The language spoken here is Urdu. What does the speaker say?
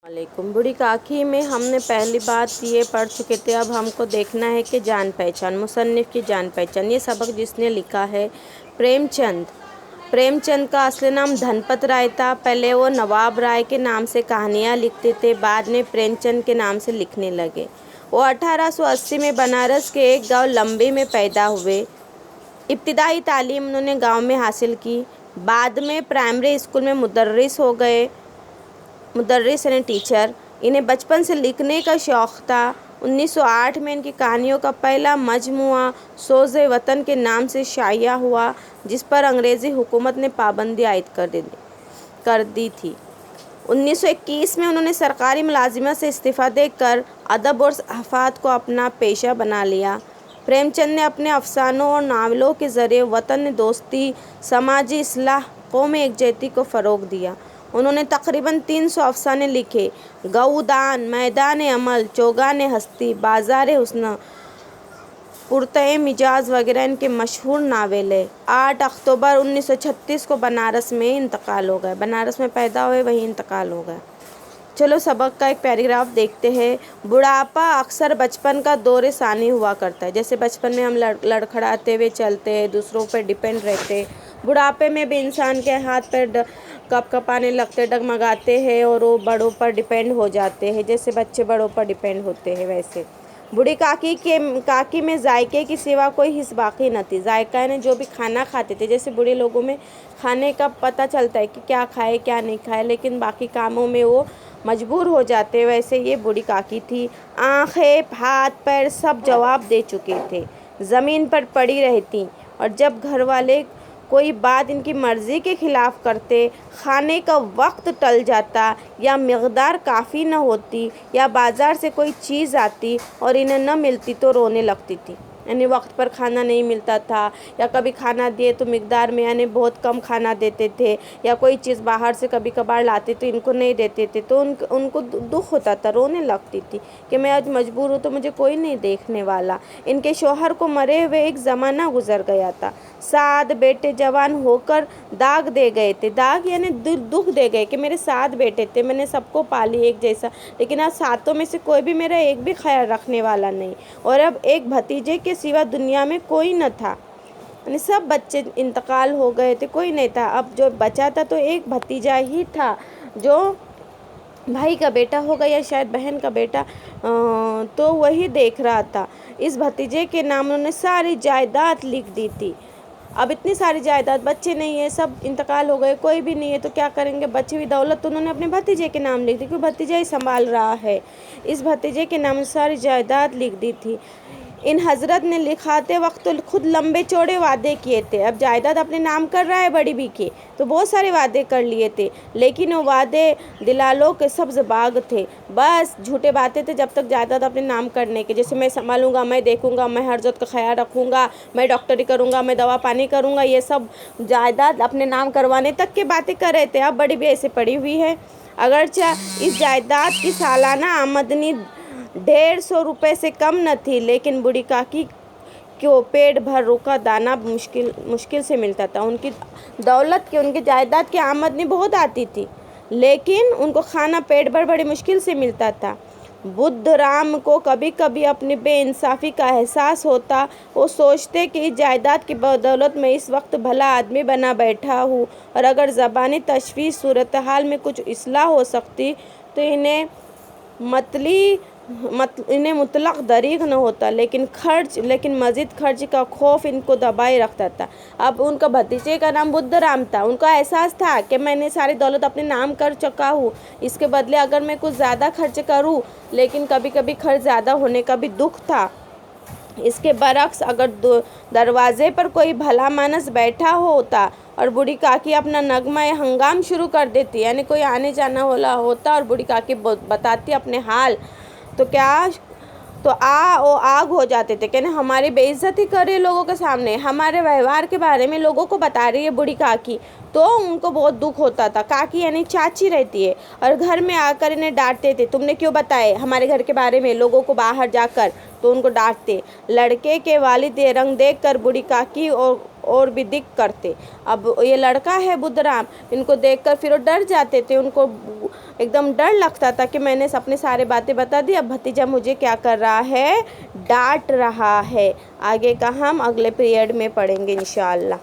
علیکم بوڑھی کاکی میں ہم نے پہلی بات یہ پڑھ چکے تھے، اب ہم کو دیکھنا ہے کہ جان پہچان، مصنف کی جان پہچان۔ یہ سبق جس نے لکھا ہے پریم چند کا اصل نام دھن پت رائے تھا۔ پہلے وہ نواب رائے کے نام سے کہانیاں لکھتے تھے، بعد میں پریم چند کے نام سے لکھنے لگے۔ وہ 1880 میں بنارس کے ایک گاؤں لمبی میں پیدا ہوئے۔ ابتدائی تعلیم انہوں نے گاؤں میں حاصل کی، بعد میں پرائمری اسکول میں مدرس ہو گئے، یعنی ٹیچر۔ انہیں بچپن سے لکھنے کا شوق تھا۔ 1908 میں ان کی کہانیوں کا پہلا مجموعہ سوز وطن کے نام سے شائع ہوا، جس پر انگریزی حکومت نے پابندی عائد کر دی تھی۔ 1921 میں انہوں نے سرکاری ملازمت سے استعفیٰ دے کر ادب اور صحافت کو اپنا پیشہ بنا لیا۔ پریم چند نے اپنے افسانوں اور ناولوں کے ذریعے وطن دوستی، سماجی اصلاح، قومی یکجہتی کو فروغ دیا۔ انہوں نے تقریباً 300 افسانے لکھے۔ گؤدان، میدان عمل، چوگان ہستی، بازار حسن، پرتع مزاج وغیرہ ان کے مشہور ناول ہیں۔ 8 اکتوبر 1936 کو بنارس میں انتقال ہو گیا۔ بنارس میں پیدا ہوئے، وہیں انتقال ہو گیا۔ چلو سبق کا ایک پیراگراف دیکھتے ہیں۔ بڑھاپا اکثر بچپن کا دور ثانی ہوا کرتا ہے۔ جیسے بچپن میں ہم لڑکھڑاتے ہوئے چلتے ہیں، دوسروں پر ڈیپینڈ رہتے ہیں۔ بڑھاپے میں بھی انسان کے ہاتھ پیر کپ کپانے لگتے، ڈگمگاتے ہیں اور وہ بڑوں پر ڈیپینڈ ہو جاتے ہیں، جیسے بچے بڑوں پر ڈیپینڈ ہوتے ہیں ویسے۔ بوڑھی کاکی میں ذائقے کی سوا کوئی حس باقی نہ تھی۔ ذائقہ نے جو بھی کھانا کھاتے تھے، جیسے بوڑھے لوگوں میں کھانے کا پتہ چلتا ہے کہ کیا کھائے کیا نہیں کھائے، لیکن باقی کاموں میں وہ مجبور ہو جاتے، ویسے یہ بوڑھی کاکی تھی۔ آنکھیں، ہاتھ پیر سب جواب دے چکے تھے، زمین پر پڑی رہتی، اور جب گھر والے کوئی بات ان کی مرضی کے خلاف کرتے، کھانے کا وقت ٹل جاتا، یا مقدار کافی نہ ہوتی، یا بازار سے کوئی چیز آتی اور انہیں نہ ملتی تو رونے لگتی تھی۔ یعنی وقت پر کھانا نہیں ملتا تھا، یا کبھی کھانا دیے تو مقدار میں یعنی بہت کم کھانا دیتے تھے، یا کوئی چیز باہر سے کبھی کبھار لاتے تو ان کو نہیں دیتے تھے، تو ان کو دکھ ہوتا تھا، رونے لگتی تھی کہ میں آج مجبور ہوں تو مجھے کوئی نہیں دیکھنے والا۔ ان کے شوہر کو مرے ہوئے ایک زمانہ گزر گیا تھا۔ 7 بیٹے جوان ہو کر داغ دے گئے تھے۔ داغ یعنی دکھ دے گئے کہ میرے 7 بیٹے تھے، میں نے سب کو پالی ایک جیسا، لیکن آج 7 میں سے کوئی بھی میرا ایک بھی خیال رکھنے والا نہیں، اور اب ایک بھتیجے کے سوا دنیا میں کوئی نہ تھا۔ یعنی سب بچے انتقال ہو گئے تھے، کوئی نہیں تھا، اب جو بچا تھا تو ایک بھتیجا ہی تھا، جو بھائی کا بیٹا ہوگا یا شاید بہن کا بیٹا، تو وہی دیکھ رہا تھا۔ اس بھتیجے کے نام انہوں نے ساری جائیداد لکھ دی تھی۔ اب اتنی ساری جائیداد، بچے نہیں ہیں، سب انتقال ہو گئے، کوئی بھی نہیں ہے تو کیا کریں گے، بچی ہوئی دولت تو انہوں نے اپنے بھتیجے کے نام لکھ دی، کیونکہ بھتیجا ہی سنبھال رہا ہے۔ اس بھتیجے کے نام ساری جائیداد لکھ دی تھی۔ ان حضرت نے لکھاتے وقت تو خود لمبے چوڑے وعدے کیے تھے، اب جائیداد اپنے نام کر رہا ہے بڑی بھی کے، تو بہت سارے وعدے کر لیے تھے، لیکن وہ وعدے دلالوں کے سبز باغ تھے، بس جھوٹے باتیں تھے جب تک جائیداد اپنے نام کرنے کے، جیسے میں سنبھالوں گا، میں دیکھوں گا، میں ہر ضرورت کا خیال رکھوں گا، میں ڈاکٹری کروں گا، میں دوا پانی کروں گا، یہ سب جائیداد اپنے نام کروانے تک کے باتیں کر رہے تھے۔ اب بڑی بھی ایسے پڑی ہوئی ہے، اگرچہ اس جائیداد کی سالانہ آمدنی 150 روپے سے کم نہ تھی، لیکن بوڑھی کاکی کو پیٹ بھر روکھا دانہ مشکل سے ملتا تھا۔ ان کی دولت کی، ان کی جائیداد کی آمدنی بہت آتی تھی، لیکن ان کو کھانا پیٹ بھر بڑی مشکل سے ملتا تھا۔ بدھ رام کو کبھی کبھی اپنی بے انصافی کا احساس ہوتا، وہ سوچتے کہ اس جائیداد کی بدولت میں اس وقت بھلا آدمی بنا بیٹھا ہوں، اور اگر زبانی تشویش صورتحال میں کچھ اصلاح ہو سکتی تو انہیں مطلق دریغ نہ ہوتا، لیکن مزید خرچ کا خوف ان کو دبائے رکھتا تھا۔ اب ان کا بھتیجے کا نام بدھ رام تھا، ان کا احساس تھا کہ میں نے ساری دولت اپنے نام کر چکا ہوں، اس کے بدلے اگر میں کچھ زیادہ خرچ کروں، لیکن کبھی کبھی خرچ زیادہ ہونے کا بھی دکھ تھا۔ اس کے برعکس اگر دروازے پر کوئی بھلا مانس بیٹھا ہوتا اور بوڑھی کاکی اپنا نغمہ ہنگام شروع کر دیتی، یعنی کوئی آنے جانا والا ہوتا اور بوڑھی کاکی بتاتی اپنے حال، تو آگ ہو جاتے تھے کہ ہماری بے عزتی کر رہی ہے لوگوں کے سامنے، ہمارے ویوہار کے بارے میں لوگوں کو بتا رہی ہے بوڑھی کاکی، تو ان کو بہت دکھ ہوتا تھا۔ کاکی یعنی چاچی رہتی ہے، اور گھر میں آ کر انہیں ڈانٹتے تھے، تم نے کیوں بتائے ہمارے گھر کے بارے میں لوگوں کو باہر جا کر، تو ان کو ڈانٹتے۔ لڑکے کے والد یہ رنگ دیکھ کر بوڑھی کاکی اور بھی دکھ کرتے. اب یہ لڑکا ہے بدرام، ان کو دیکھ کر پھر وہ ڈر جاتے تھے، ان کو ایک دم ڈر لگتا تھا کہ میں نے اپنے سارے باتیں بتا دی، اب بھتیجا مجھے کیا کر رہا ہے، ڈانٹ رہا ہے. آگے کا ہم اگلے پیریڈ میں پڑھیں گے انشاءاللہ.